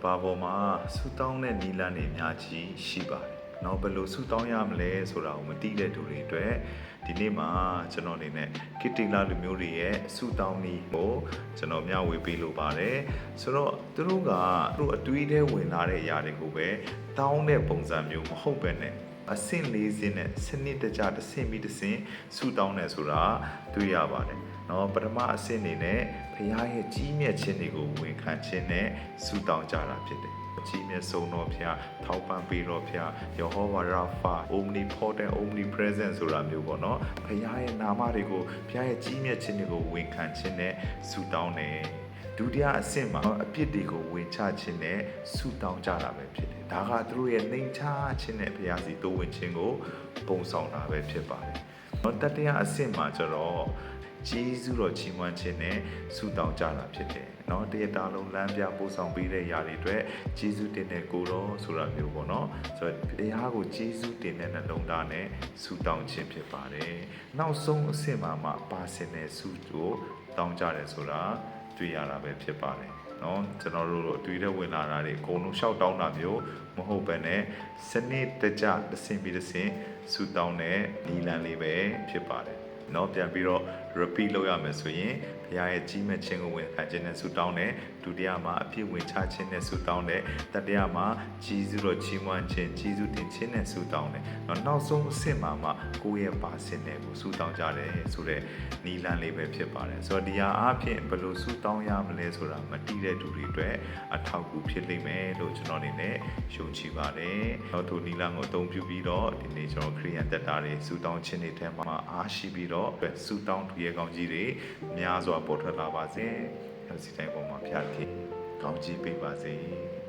ဘာပေါ်မှာဆူတောင်းတဲ့နီလန်းတွေအများကြီးရှိပါတယ်။နောက်ဘယ်လိုဆူတောင်းရမလဲဆိုတာကိုမသိတဲ့သူတွေအတွက်ဒီနေ့မှာကျွန်တော်အနေနဲ့ကစ်တီလာလူမျိုးတွေရဲ့ဆူတောင်းနည်းကိုကျွန်တော်မျှဝေပေးလိုပါတယ်။ဆိုတော့သူတို့အတွေးထဲဝင်လာတဲ့အရာတွေကိုပဲတောင်းတဲ့ပုံစံမျိုးမဟုတ်ပဲနဲ့အဆင့်၄ဆင့်နဲ့စနစ်တကျတစ်ဆင့်ပြီးတစ်ဆင့်ဆူတောင်းတယ်ဆိုတာတွေ့ရပါတယ်။နော်ပထမအဆင့်အနေနဲ့ဘုရားရဲ့ကြီးမြတ်ခြင်းတွေကိုဝန်ခံခြင်းနဲ့ဆူတောင်းကြတာဖြစ်တယ်။ကြီးမြတ်ဆုံးတော်ဘုရားထောက်ပံ့ပေးတော်ဘုရားယေဟောဝါရာဖာ omnipotent omnipresent ဆိုတာမျိုးပေါ့နော်။ဘုရားရဲ့နာမတွေကိုဘုရားရဲ့ကြီးမြတ်ခြင်းတွေကိုဝန်ခံခြင်းနဲ့ဆူတောင်းတယ်။ဒုတိယအဆင့်မှာအပြစ်တွေကိုဝင်ချခြင်းနဲ့ဆူတောင်းကြတာပဲဖြစ်တယ်။ဒါကသူတို့ရဲ့နှိမ်ချခြင်းနဲ့ဘုရားစီတိုးဝင်ခြင်းကိုပုံဆောင်တာပဲဖြစ်ပါတယ်။တတိယအဆင့်မှာကျတော့ဂျေဇုတော်ချီးမွမ်းခြင်းနဲ့ဆုတောင်းကြတာဖြစ်တယ်။နော်တရတာလုံးလမ်းပြပို့ဆောင်ပေးတဲ့ຢာတွေအတွက်ဂျေဇုတင်တဲ့ကိုတော်ဆိုတာမျိုးပေါ့နော်။ဆိုတော့တရားကိုဂျေဇုတင်တဲ့နှလုံးသားနဲ့ဆုတောင်းခြင်းဖြစ်ပါတယ်။နောက်ဆုံးအဆင့်မှာပါစင်တဲ့ဆုကိုတောင်းကြတယ်ဆိုတာတွေ့ရတာပဲဖြစ်ပါတယ်။နော်ကျွန်တော်တို့အတွေ့အကြုံဝင်လာတာတွေအကုန်လုံးရှောက်တောင်းတာမျိုးမဟုတ်ဘဲနဲ့စနစ်တကျတစ်ဆင့်ပြီးတစ်ဆင့်ဆုတောင်းတဲ့နီလန်းလေးပဲဖြစ်ပါတယ်။နော်ပြန်ပြီးတော့ repeat လုပ်ရမယ်ဆိုရင်ဘုရားရဲ့ကြီးမြတ်ခြင်းကိုဝန်ခံခြင်းနဲ့ဆုတောင်းတယ်ဒုတိယမှာအပြည့်ဝင်ချခြင်းနဲ့ဆုတောင်းတယ်တတိယမှာဂျေဇုတော်ချီးမွမ်းခြင်းဂျေဇုတင်ခြင်းနဲ့ဆုတောင်းတယ်နောက်ဆုံးအဆင့်မှာကိုယ့်ရဲ့ပါစင်တွေကိုဆုတောင်းကြတယ်ဆိုတော့နီလန်းလေးပဲဖြစ်ပါတယ်ဆိုတော့ဒီဟာအဖြစ်ဘယ်လိုဆုတောင်းရမလဲဆိုတာမသိတဲ့သူတွေအတွက်အထောက်အကူဖြစ်လိမ့်မယ်လို့ကျွန်တော်အနေနဲ့ယုံကြည်ပါတယ်နောက်ထိုနီလန်းကိုအသုံးပြုပြီးတော့ဒီနေ့ကျွန်တော်ခရိယန်တက်တာတွေဆုတောင်းခြင်းတွေထဲမှာအားရှိပြီးတော့ဆုတောင်းသူရဲ့ကောင်းကြီးတွေများစွာပေါ်ထွက်လာပါစေ။စီတိုင်းပေါ်မှာဖျားဖြစ်ကောင်းကြီးပေးပါစေ။